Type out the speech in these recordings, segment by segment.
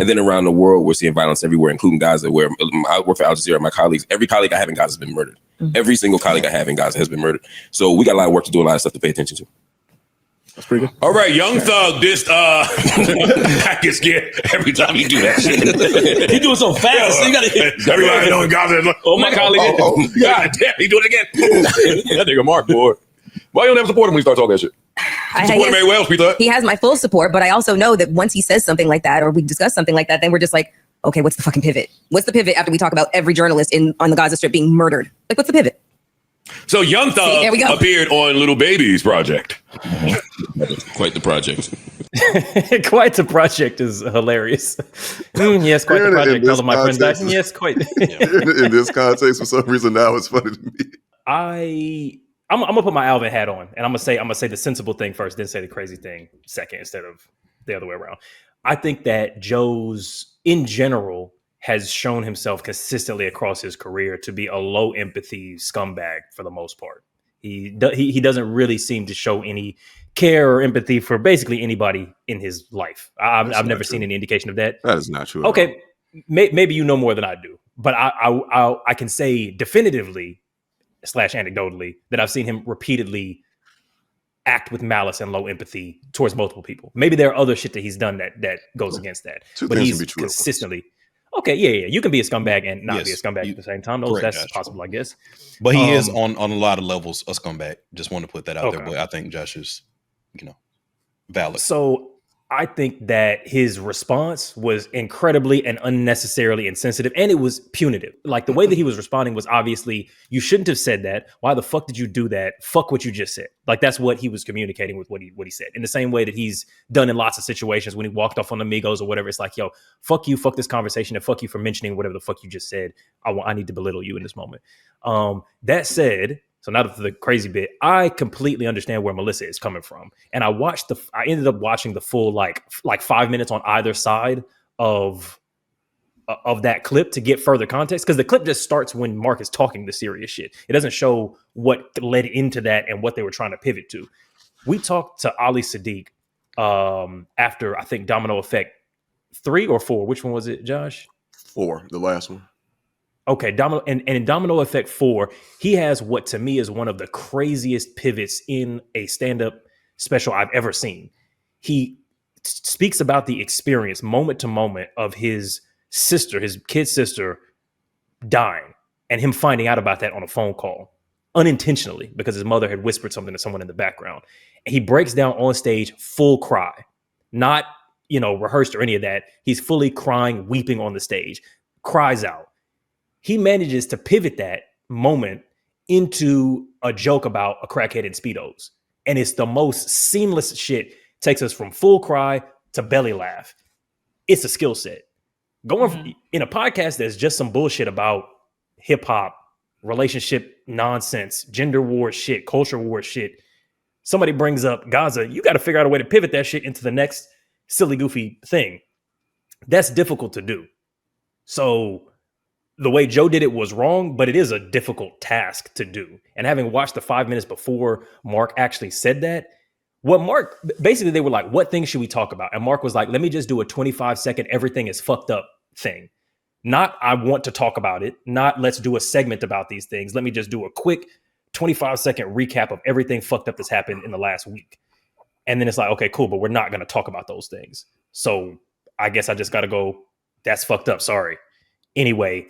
And then around the world, we're seeing violence everywhere, including Gaza, where I work for Al Jazeera. My colleagues, every colleague I have in Gaza has been murdered. Every single colleague I have in Gaza has been murdered. So we got a lot of work to do, a lot of stuff to pay attention to. That's pretty good. All right, Young Thug, this I get scared every time you do that shit. He doing so fast. So you gotta, everybody know in Gaza is like, my colleague. God damn, he doing it again. That nigga Mark, boy. Why you don't ever support him when you start talking that shit? Support him very well, sweetheart. He has my full support, but I also know that once he says something like that, or we discuss something like that, then we're just like, okay, what's the fucking pivot? What's the pivot after we talk about every journalist on the Gaza Strip being murdered? Like, what's the pivot? So Young Thug appeared on Little Baby's project. Quite the project. Quite the project is hilarious. Yes, quite the project. Tell my friend Dyson. Yes, quite. In this context, for some reason, now it's funny to me. I'm gonna put my Alvin hat on, and I'm gonna say the sensible thing first, then say the crazy thing second, instead of the other way around. I think that Joe's, in general, has shown himself consistently across his career to be a low empathy scumbag for the most part. He doesn't really seem to show any care or empathy for basically anybody in his life. I've never seen any indication of that. That is not true. Okay, maybe you know more than I do, but I can say definitively / anecdotally that I've seen him repeatedly act with malice and low empathy towards multiple people. Maybe there are other shit that he's done that goes against that, but he's consistently. Okay, yeah. You can be a scumbag and not be a scumbag at the same time. That's possible, I guess. But he is on a lot of levels a scumbag. Just want to put that out there. But I think Josh is, valid. So I think that his response was incredibly and unnecessarily insensitive, and it was punitive. Like, the way that he was responding was obviously, you shouldn't have said that. Why the fuck did you do that? Fuck what you just said. Like, that's what he was communicating with what he said. In the same way that he's done in lots of situations when he walked off on Amigos or whatever. It's like, yo, fuck you, fuck this conversation, and fuck you for mentioning whatever the fuck you just said. I need to belittle you in this moment. That said, so now to the crazy bit, I completely understand where Melissa is coming from. And I ended up watching the full like 5 minutes on either side of that clip to get further context. Because the clip just starts when Mark is talking the serious shit. It doesn't show what led into that and what they were trying to pivot to. We talked to Ali Sadiq after, I think, Domino Effect 3 or 4. Which one was it, Josh? 4, the last one. Okay, in Domino Effect 4, he has what to me is one of the craziest pivots in a stand-up special I've ever seen. He speaks about the experience moment to moment of his sister, his kid sister, dying, and him finding out about that on a phone call unintentionally because his mother had whispered something to someone in the background. And he breaks down on stage, full cry, not rehearsed or any of that. He's fully crying, weeping on the stage, cries out. He manages to pivot that moment into a joke about a crackhead in Speedos. And it's the most seamless shit. Takes us from full cry to belly laugh. It's a skill set. Going in a podcast that's just some bullshit about hip hop, relationship nonsense, gender war shit, culture war shit. Somebody brings up Gaza. You got to figure out a way to pivot that shit into the next silly, goofy thing. That's difficult to do. So the way Joe did it was wrong, but it is a difficult task to do. And having watched the 5 minutes before Mark actually said that, basically they were like, what things should we talk about? And Mark was like, let me just do a 25-second everything is fucked up thing. Not I want to talk about it. Not let's do a segment about these things. Let me just do a quick 25-second recap of everything fucked up that's happened in the last week. And then it's like, okay, cool, but we're not going to talk about those things. So I guess I just got to go, that's fucked up. Sorry. Anyway,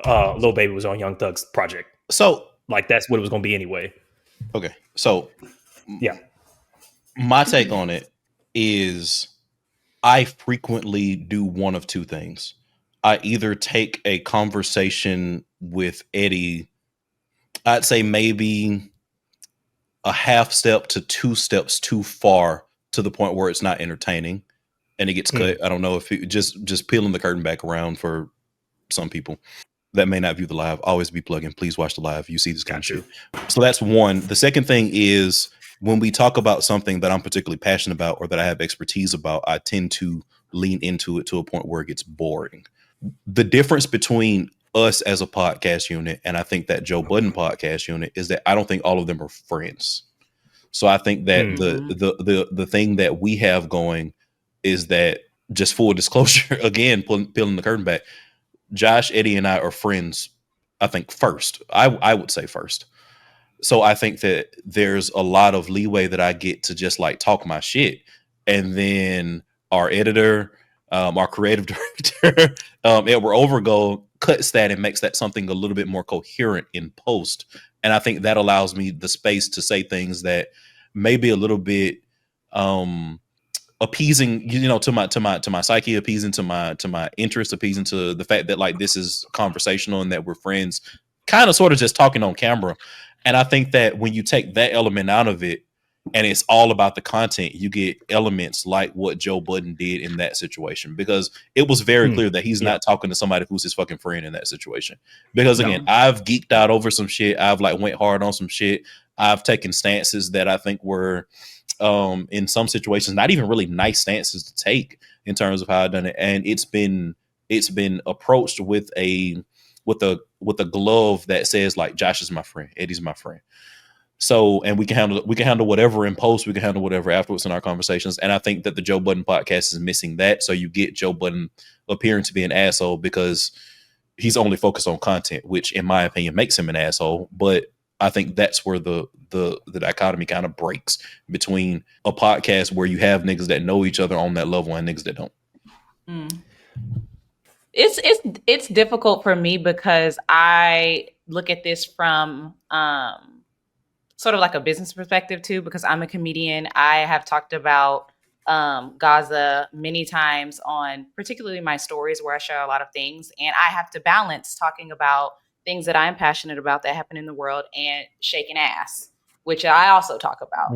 Lil Baby was on Young Thug's project. So that's what it was going to be anyway. Okay. So yeah, my take on it is I frequently do one of two things. I either take a conversation with Eddie, I'd say maybe a half step to 2 steps too far to the point where it's not entertaining and it gets cut. I don't know if just peeling the curtain back around for some people that may not view the live. Always be plugging. Please watch the live. You see this kind of shit. So that's one. The second thing is when we talk about something that I'm particularly passionate about or that I have expertise about, I tend to lean into it to a point where it gets boring. The difference between us as a podcast unit and I think that Joe Budden podcast unit is that I don't think all of them are friends. So I think that the thing that we have going is that just full disclosure, again, peeling the curtain back, Josh, Eddie, and I are friends, I think, first. I would say first. So I think that there's a lot of leeway that I get to just like talk my shit. And then our editor, our creative director, Edward Overgo, cuts that and makes that something a little bit more coherent in post. And I think that allows me the space to say things that may be a little bit appeasing, to my psyche, appeasing to my interest, appeasing to the fact that like this is conversational and that we're friends, kind of sort of just talking on camera. And I think that when you take that element out of it and it's all about the content, you get elements like what Joe Budden did in that situation, because it was very clear that he's not talking to somebody who's his fucking friend in that situation. Because again, I've geeked out over some shit. I've like went hard on some shit. I've taken stances that I think were in some situations not even really nice stances to take in terms of how I've done it. And it's been approached with a glove that says like, Josh is my friend, Eddie's my friend. So, and we can handle whatever in post, we can handle whatever afterwards in our conversations. And I think that the Joe Budden podcast is missing that. So you get Joe Budden appearing to be an asshole because he's only focused on content, which in my opinion makes him an asshole. But I think that's where the dichotomy kind of breaks between a podcast where you have niggas that know each other on that level and niggas that don't. It's difficult for me because I look at this from sort of like a business perspective too, because I'm a comedian. I have talked about Gaza many times on particularly my stories where I share a lot of things, and I have to balance talking about things that I'm passionate about that happen in the world and shaking ass, which I also talk about,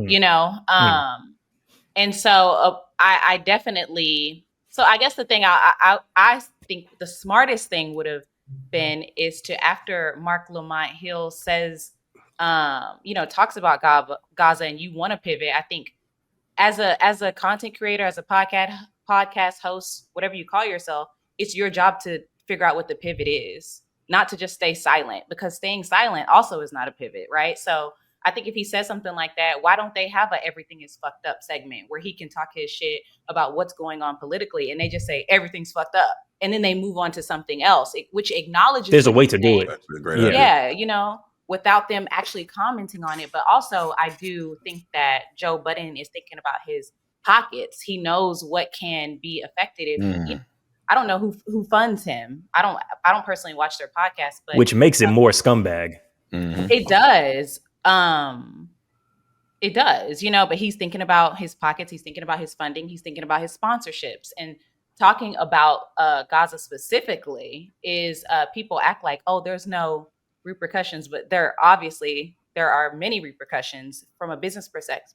and so I definitely. So I guess the thing I think the smartest thing would have been is to, after Marc Lamont Hill says, talks about Gaza and you want to pivot, I think as a content creator, as a podcast host, whatever you call yourself, it's your job to figure out what the pivot is, not to just stay silent, because staying silent also is not a pivot, right? So I think if he says something like that, why don't they have a everything is fucked up segment where he can talk his shit about what's going on politically, and they just say everything's fucked up, and then they move on to something else, which acknowledges there's a way to do it. That's a great idea. Yeah, without them actually commenting on it. But also, I do think that Joe Budden is thinking about his pockets. He knows what can be affected if I don't know who funds him. I don't personally watch their podcast, but which makes it more scumbag. It does. It does, but he's thinking about his pockets. He's thinking about his funding. He's thinking about his sponsorships. And talking about Gaza specifically is people act like, oh, there's no repercussions, but there are many repercussions from a business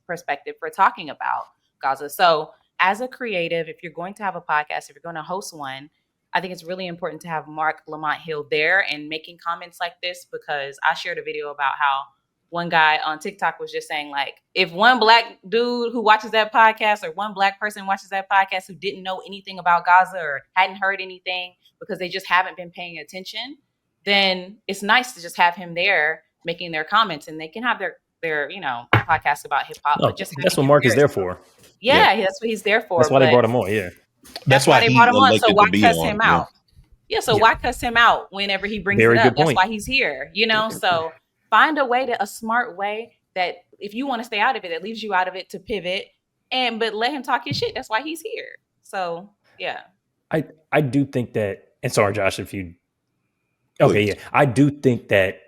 perspective for talking about Gaza. So as a creative, if you're going to have a podcast, if you're going to host one, I think it's really important to have Marc Lamont Hill there and making comments like this, because I shared a video about how one guy on TikTok was just saying, like, if one black dude who watches that podcast or one black person watches that podcast who didn't know anything about Gaza or hadn't heard anything because they just haven't been paying attention, then it's nice to just have him there making their comments, and they can have their podcast about hip hop. But just that's what Mark is there for. Yeah, that's what he's there for. That's why they brought him on. Yeah, that's why they brought him on. So why cuss him out? Yeah, so why cuss him out whenever he brings it up? That's why he's here. So find a smart way that if you want to stay out of it, that leaves you out of it, to pivot, but let him talk his shit. That's why he's here. So yeah, I do think that. And sorry, Josh, if you. Okay, yeah, I do think that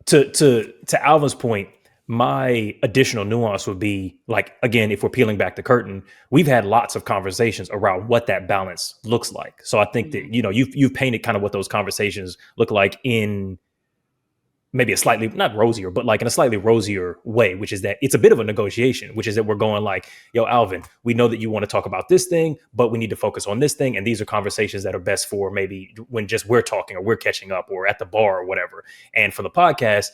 to Alvin's point, my additional nuance would be, like, again, if we're peeling back the curtain, we've had lots of conversations around what that balance looks like. So I think that, you've painted kind of what those conversations look like in maybe a slightly, not rosier, but like in a slightly rosier way, which is that it's a bit of a negotiation, which is that we're going like, yo, Alvin, we know that you want to talk about this thing, but we need to focus on this thing. And these are conversations that are best for maybe when just we're talking or we're catching up or at the bar or whatever. And for the podcast,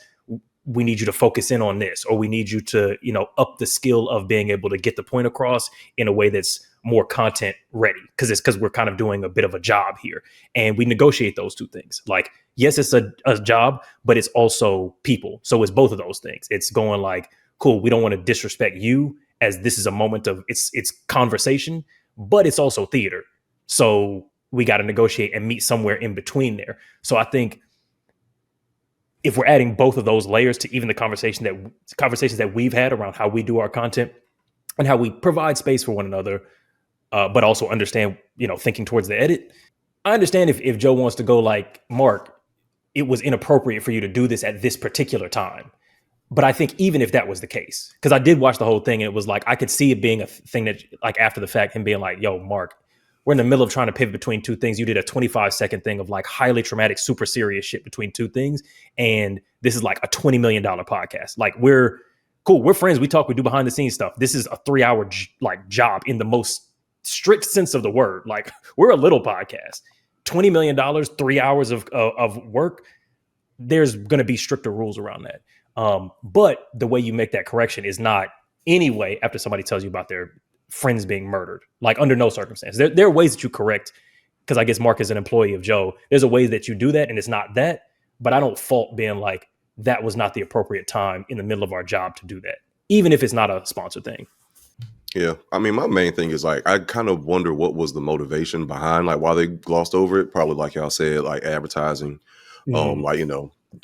we need you to focus in on this, or we need you to, up the skill of being able to get the point across in a way that's more content ready. Because we're kind of doing a bit of a job here, and we negotiate those two things. Like, yes, it's a job, but it's also people. So it's both of those things. It's going like, cool, we don't want to disrespect you, as this is a moment of it's conversation, but it's also theater. So we got to negotiate and meet somewhere in between there. So I think if we're adding both of those layers to even the conversations that we've had around how we do our content and how we provide space for one another, but also understand, thinking towards the edit. I understand if Joe wants to go like, Mark, it was inappropriate for you to do this at this particular time. But I think even if that was the case, because I did watch the whole thing and it was like, I could see it being a thing that like after the fact, him being like, yo, Mark, we're in the middle of trying to pivot between two things. You did a 25-second thing of like highly traumatic, super serious shit between two things. And this is like a $20 million podcast. Like we're cool. We're friends. We talk, we do behind the scenes stuff. This is a 3-hour job in the most strict sense of the word. Like we're a little podcast, $20 million, 3 hours of work. There's going to be stricter rules around that. But the way you make that correction is not anyway after somebody tells you about their friends being murdered, like under no circumstance. There are ways that you correct, because I guess Mark is an employee of Joe. There's a way that you do that and it's not that, but I don't fault being like, that was not the appropriate time in the middle of our job to do that, even if it's not a sponsored thing. Yeah. I mean, my main thing is like, I kind of wonder what was the motivation behind like why they glossed over it. Probably like y'all said, like advertising,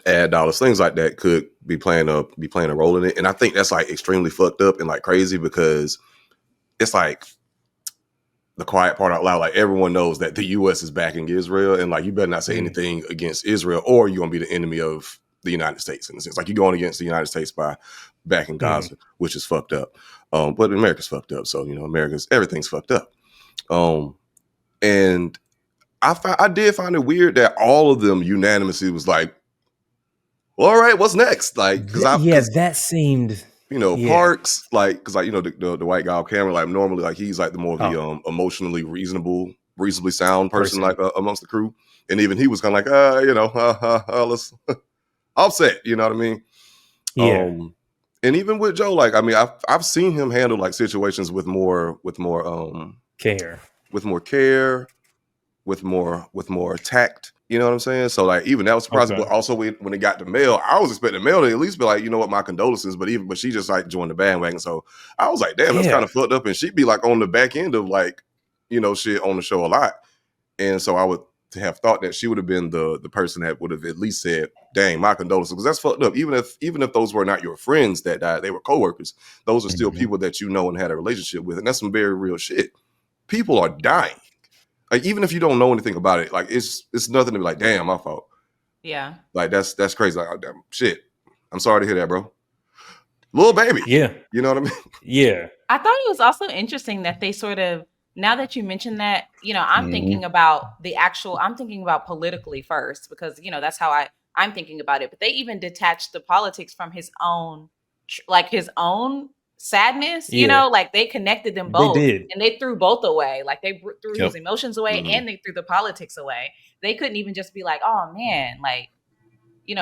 ad dollars, things like that could be playing a role in it. And I think that's like extremely fucked up and like crazy, because it's like the quiet part out loud. Like everyone knows that the U.S. is backing Israel, and like you better not say anything against Israel, or you're gonna be the enemy of the United States. In a sense, like you're going against the United States by backing Gaza, which is fucked up. But America's fucked up, so everything's fucked up. And I did find it weird that all of them unanimously was like, well, all right, what's next? Like, that seemed, Parks, like, because like the white guy on camera, like normally like he's like the more of the emotionally reasonably sound person like amongst the crew, and even he was kind of like let's offset, you know what I mean? Yeah. And even with Joe, like I mean, I've seen him handle like situations with more care, with more tact. You know what I'm saying? So like even that was surprising. Okay. But also when it got to Mel, I was expecting Mel to at least be like, you know what, my condolences. But she just like joined the bandwagon. So I was like, damn, that's kind of fucked up. And she'd be like on the back end of like, shit on the show a lot. And so I would have thought that she would have been the person that would have at least said, dang, my condolences, because that's fucked up. Even if those were not your friends that died, they were coworkers. Those are still people that you know and had a relationship with. And that's some very real shit. People are dying. Like, even if you don't know anything about it, like it's nothing to be like, damn, my fault. Yeah. Like that's crazy. Like, oh, damn, shit. I'm sorry to hear that, bro. Little baby. Yeah. You know what I mean? Yeah. I thought it was also interesting that they sort of, now that you mentioned that, I'm thinking about I'm thinking about politically first, because, that's how I'm thinking about it. But they even detached the politics from his own sadness, like they connected them both. They did. And they threw both away. Like they threw his emotions away and they threw the politics away. They couldn't even just be like, oh man, like,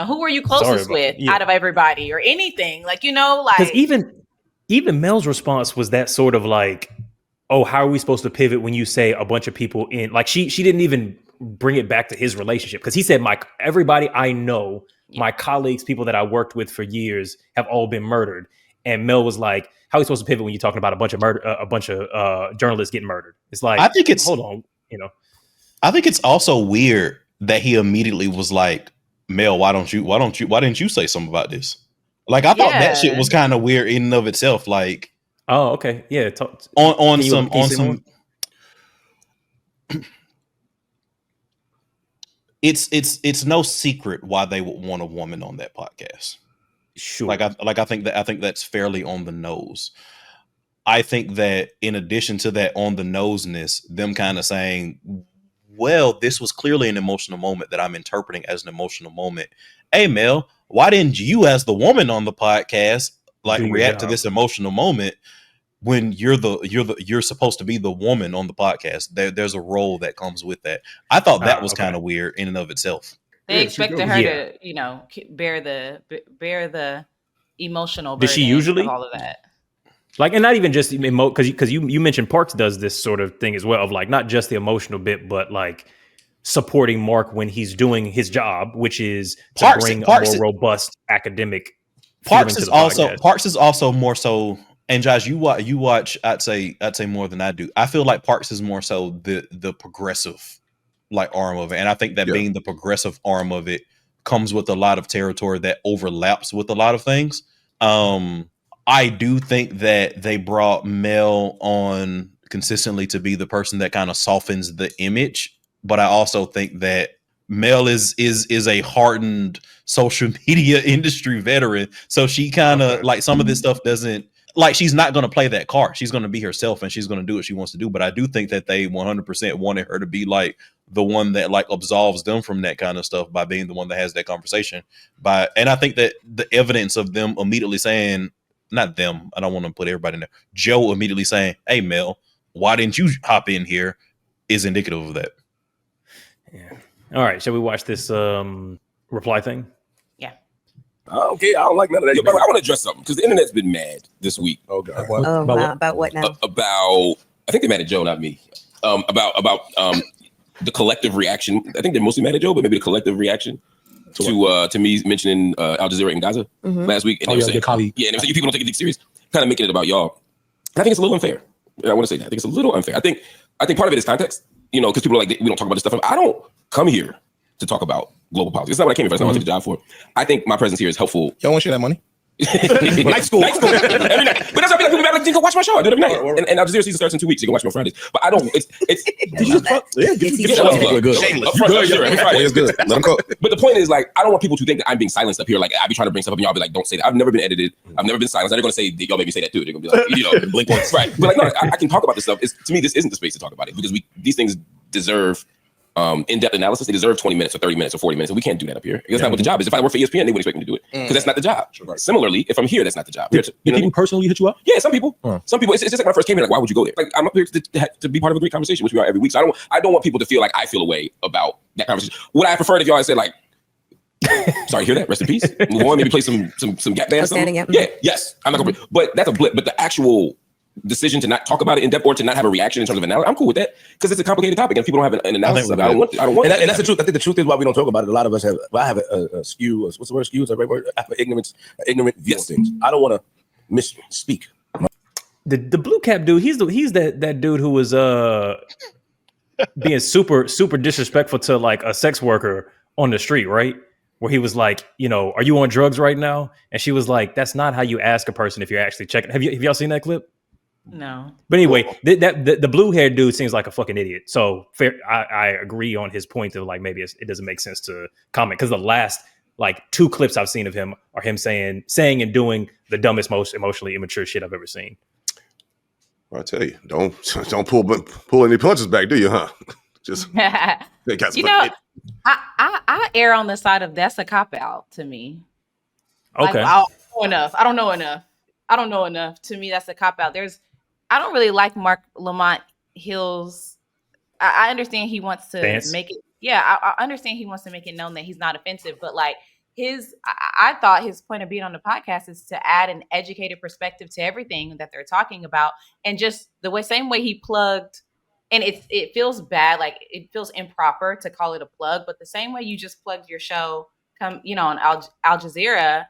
who were you closest with out of everybody or anything? Like, like. Because even Mel's response was that sort of like, oh, how are we supposed to pivot when you say a bunch of people in, like she didn't even bring it back to his relationship. Because he said, everybody I know, my colleagues, people that I worked with for years have all been murdered. And Mel was like, how are we supposed to pivot when you're talking about a bunch of journalists getting murdered? It's like, I think it's also weird that he immediately was like, Mel, why didn't you say something about this? Like, I thought that shit was kind of weird in and of itself. Like, oh, okay. Yeah. On some, it's no secret why they would want a woman on that podcast. Sure. I think that's fairly on the nose. I think that in addition to that on the noseness, them kind of saying, well, this was clearly an emotional moment that I'm interpreting as an emotional moment. Hey, Mel, why didn't you, as the woman on the podcast, like react to this emotional moment when you're supposed to be the woman on the podcast? There's a role that comes with that. I thought that was kind of weird in and of itself. They expected her to, bear the emotional burden. Did she usually? Of all of that? Like, and not even just because you mentioned Parks does this sort of thing as well, of like not just the emotional bit, but like supporting Mark when he's doing his job, which is to bring a more robust academic. Parks is also more so And Josh, you watch. I'd say more than I do. I feel like Parks is more so the progressive like arm of it, and I think that being the progressive arm of it comes with a lot of territory that overlaps with a lot of things. I do think that they brought Mel on consistently to be the person that kind of softens the image, but I also think that Mel is a hardened social media industry veteran, so she kind of like some of this stuff doesn't. Like, she's not going to play that card. She's going to be herself and she's going to do what she wants to do. But I do think that they 100% wanted her to be like the one that like absolves them from that kind of stuff by being the one that has that conversation. And I think that the evidence of them immediately saying, not them, I don't want to put everybody in there, Joe immediately saying, hey, Mel, why didn't you hop in here, is indicative of that. Yeah. All right. Shall we watch this reply thing? Okay, I don't like none of that. Yo, but I want to address something because the internet's been mad this week. Oh God. Oh, wow. About what now? About I think they're mad at Joe, not me. About the collective reaction. I think they're mostly mad at Joe, but maybe the collective reaction to me mentioning Al Jazeera in Gaza last week. And they were saying, your colleague. Yeah, and they were saying, you people don't take it serious, kind of making it about y'all. And I think it's a little unfair. I want to say that. I think it's a little unfair. I think part of it is context. You know, because people are like, we don't talk about this stuff. I don't come here to talk about global politics. It's not what I came here for. It's not what I took the job for. I think my presence here is helpful. Y'all want to share that money? Night school. Every night. But that's what I feel like people be like, you can watch my show. I do it every night. And Al Jazeera season starts in 2 weeks. You can watch me on Fridays. But I don't. It's. Did you just fuck? Yeah, We're good. Shameless. Every Friday. It's good. Let them go. But the point is, like, I don't want people to think that I'm being silenced up here. Like, I be trying to bring stuff up and y'all be like, don't say that. I've never been edited. I've never been silenced. They're going to say, y'all maybe say that too. They're going to be like, you know, blink once. Right. But like, no, I can talk about this stuff. To me, this isn't the space to talk about it because these things deserve in-depth analysis. They deserve 20 minutes or 30 minutes or 40 minutes, and we can't do that up here. That's not what the job is. If I work for ESPN, they wouldn't expect me to do it because that's not the job. Right. Similarly, if I'm here, that's not the job. Did people personally hit you up? Yeah, some people. Some people. It's just like when I first came here. Like, why would you go there? Like, I'm up here to be part of a great conversation, which we are every week. So I don't want people to feel like I feel a way about that conversation. Would I prefer if y'all had said like, sorry, hear that? Rest in peace. Move on. Maybe play some Gap Band. Yeah. Yes. I'm not gonna. But that's a blip. But the actual decision to not talk about it in depth or to not have a reaction in terms of analysis, I'm cool with that because it's a complicated topic and people don't have an analysis of it. I don't want and that's the truth. I think the truth is why we don't talk about it. A lot of us have. I have a skew. What's the word? Skew is a right word. I have ignorant view of things. I don't want to misspeak. The blue cap dude. He's that dude who was being super disrespectful to like a sex worker on the street, right? Where he was like, you know, are you on drugs right now? And she was like, that's not how you ask a person if you're actually checking. Have y'all seen that clip? No. But anyway, the blue haired dude seems like a fucking idiot. So fair, I agree on his point of like maybe it doesn't make sense to comment because the last like 2 clips I've seen of him are him saying and doing the dumbest, most emotionally immature shit I've ever seen. I tell you, don't pull any punches back, do you? Huh? Just you know, I err on the side of that's a cop out to me. Okay, like, I don't know enough. To me, that's a cop out. I don't really like Marc Lamont Hill's. I understand he wants to make it. Yeah, I understand he wants to make it known that he's not offensive, but like I thought his point of being on the podcast is to add an educated perspective to everything that they're talking about, and just the same way he plugged. And it feels bad, like it feels improper to call it a plug, but the same way you just plugged your show, on Al Jazeera.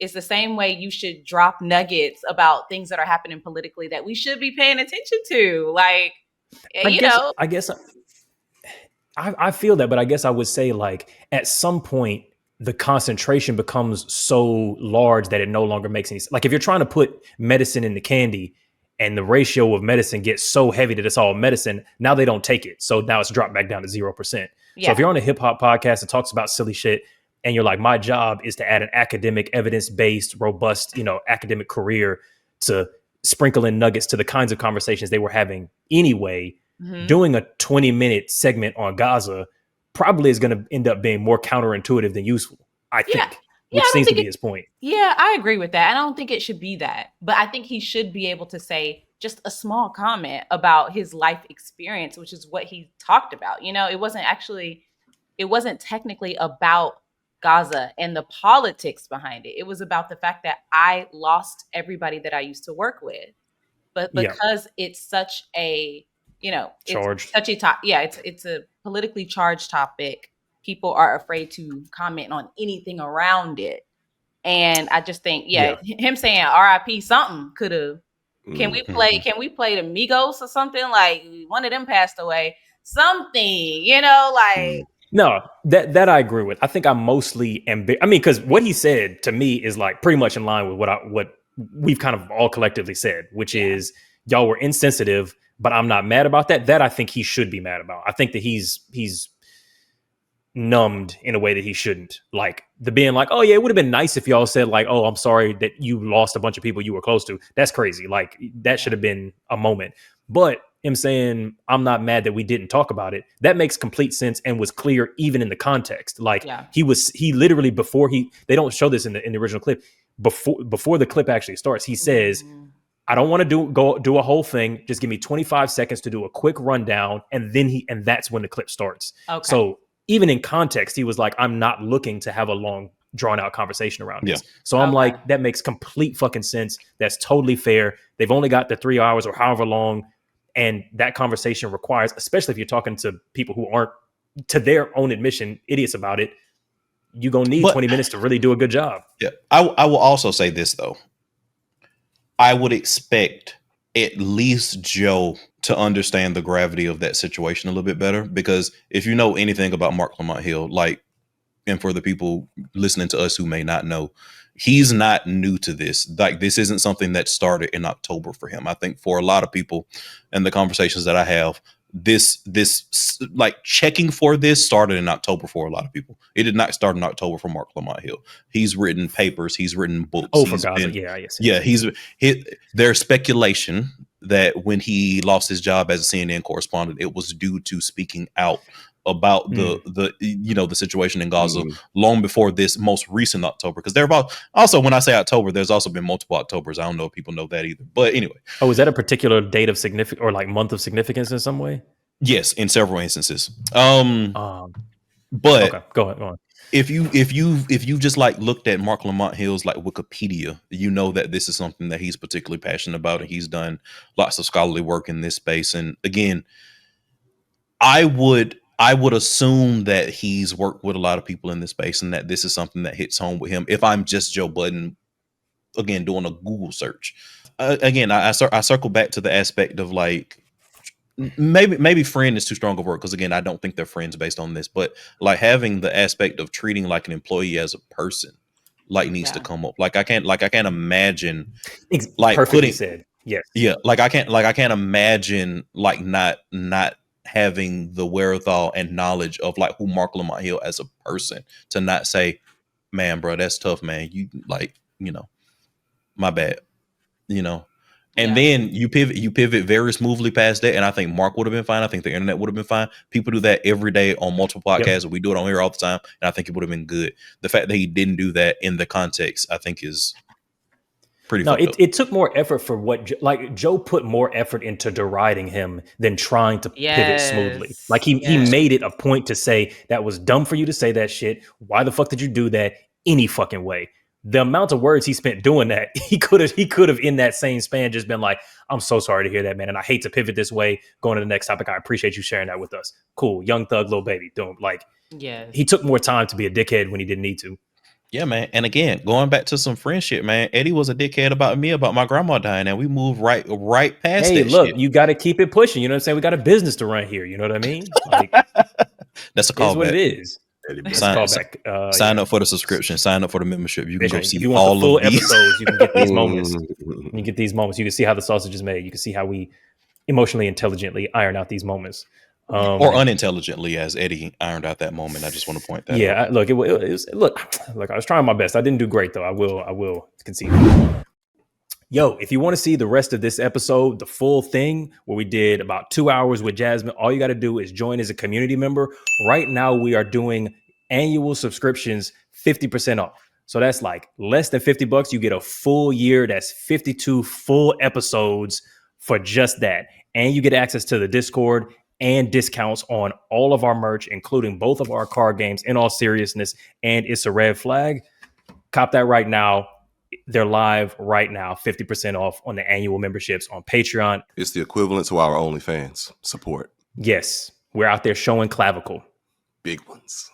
It's the same way you should drop nuggets about things that are happening politically that we should be paying attention to. Like, I guess I feel that, but I guess I would say like at some point the concentration becomes so large that it no longer makes any sense. Like if you're trying to put medicine in the candy and the ratio of medicine gets so heavy that it's all medicine, now they don't take it. So now it's dropped back down to 0%. Yeah. So if you're on a hip hop podcast that talks about silly shit, and you're like, my job is to add an academic, evidence-based, robust, academic career to sprinkle in nuggets to the kinds of conversations they were having anyway. Mm-hmm. Doing a 20-minute segment on Gaza probably is going to end up being more counterintuitive than useful, I think, which seems to be his point. Yeah, I agree with that. I don't think it should be that. But I think he should be able to say just a small comment about his life experience, which is what he talked about. It wasn't technically about Gaza and the politics behind it. It was about the fact that I lost everybody that I used to work with, but because it's such a, charged. It's such a it's a politically charged topic. People are afraid to comment on anything around it, and I just think, him saying R.I.P. something could have Can we play the Migos or something? Like one of them passed away. Something, like No, that I agree with. I think I'm mostly because what he said to me is like pretty much in line with what we've kind of all collectively said, which is y'all were insensitive, but I'm not mad about that. That I think he should be mad about. I think that he's numbed in a way that he shouldn't. Like the being like, oh yeah, it would have been nice if y'all said like, oh, I'm sorry that you lost a bunch of people you were close to. That's crazy. Like that should have been a moment. But him saying, I'm not mad that we didn't talk about it, that makes complete sense and was clear even in the context. Like he literally they don't show this in the original clip. Before the clip actually starts, he says, I don't want to do a whole thing. Just give me 25 seconds to do a quick rundown. And that's when the clip starts. Okay. So even in context, he was like, I'm not looking to have a long drawn out conversation around this. So I'm like, that makes complete fucking sense. That's totally fair. They've only got the 3 hours or however long. And that conversation requires, especially if you're talking to people who aren't, to their own admission, idiots about it, you're going to need 20 minutes to really do a good job. Yeah. I will also say this, though. I would expect at least Joe to understand the gravity of that situation a little bit better, because if you know anything about Marc Lamont Hill, and for the people listening to us who may not know, he's not new to this. Like this isn't something that started in October for him. I think for a lot of people and the conversations that I have, this like checking for this started in October for a lot of people. It did not start in October for Marc Lamont Hill. He's written papers, he's written books. Oh, for God's sake, yes. Yeah, there's speculation that when he lost his job as a CNN correspondent, it was due to speaking out about the situation in Gaza long before this most recent October. Because there are also, when I say October, there's also been multiple Octobers. I don't know if people know that either. But anyway. Oh, is that a particular date of significance or like month of significance in some way? Yes, in several instances. But okay, go on. If you just like looked at Marc Lamont Hill's like Wikipedia, you know that this is something that he's particularly passionate about, and he's done lots of scholarly work in this space. And again, I would assume that he's worked with a lot of people in this space and that this is something that hits home with him. If I'm just Joe Budden, again, doing a Google search, again, I circle back to the aspect of like, maybe friend is too strong a word, because again, I don't think they're friends based on this, but like having the aspect of treating like an employee as a person, like needs to come up. Like I can't imagine like perfectly said. Yes. Yeah. Like I can't imagine like not having the wherewithal and knowledge of like who Marc Lamont Hill as a person to not say, man, bro, that's tough, man. You like, my bad, and then you pivot very smoothly past that. And I think Mark would have been fine. I think the internet would have been fine. People do that every day on multiple podcasts. Yep. We do it on here all the time. And I think it would have been good. The fact that he didn't do that in the context, I think is pretty fucked up. It took more effort for Joe put more effort into deriding him than trying to pivot smoothly. Like he made it a point to say that was dumb for you to say that shit. Why the fuck did you do that any fucking way? The amount of words he spent doing that, he could have in that same span just been like, I'm so sorry to hear that, man. And I hate to pivot this way. Going to the next topic. I appreciate you sharing that with us. Cool. Young thug, little baby. He took more time to be a dickhead when he didn't need to. Yeah, man. And again, going back to some friendship, man, Eddie was a dickhead about me, about my grandma dying, and we moved right past that shit. You got to keep it pushing. You know what I'm saying? We got a business to run here. You know what I mean? Like, that's a callback. That's what it is. Sign up for the subscription. Sign up for the membership. You can go see all the full episodes. You can get these moments. You get these moments. You can see how the sausage is made. You can see how we emotionally intelligently iron out these moments. Or unintelligently, as Eddie ironed out that moment. I just want to point that out. Look, it was I was trying my best. I didn't do great though. I will concede. Yo, if you want to see the rest of this episode, the full thing where we did about 2 hours with Jasmine, all you got to do is join as a community member. Right now, we are doing annual subscriptions 50% off. So that's like less than $50. You get a full year. That's 52 full episodes for just that. And you get access to the Discord and discounts on all of our merch, including both of our card games, In All Seriousness and It's a Red Flag. Cop that right now. They're live right now, 50% off on the annual memberships on Patreon. It's the equivalent to our OnlyFans support. Yes, we're out there showing clavicle. Big ones.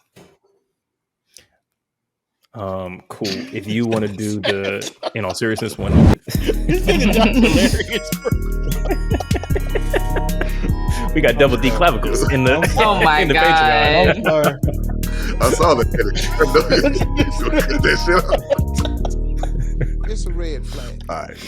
Cool. If you want to do the, in all seriousness, one. This nigga Josh hilarious, bro. We got double D clavicles in the Oh my in the God. Patreon. I'm sorry. I saw that. That shit up. It's a red flag. All right.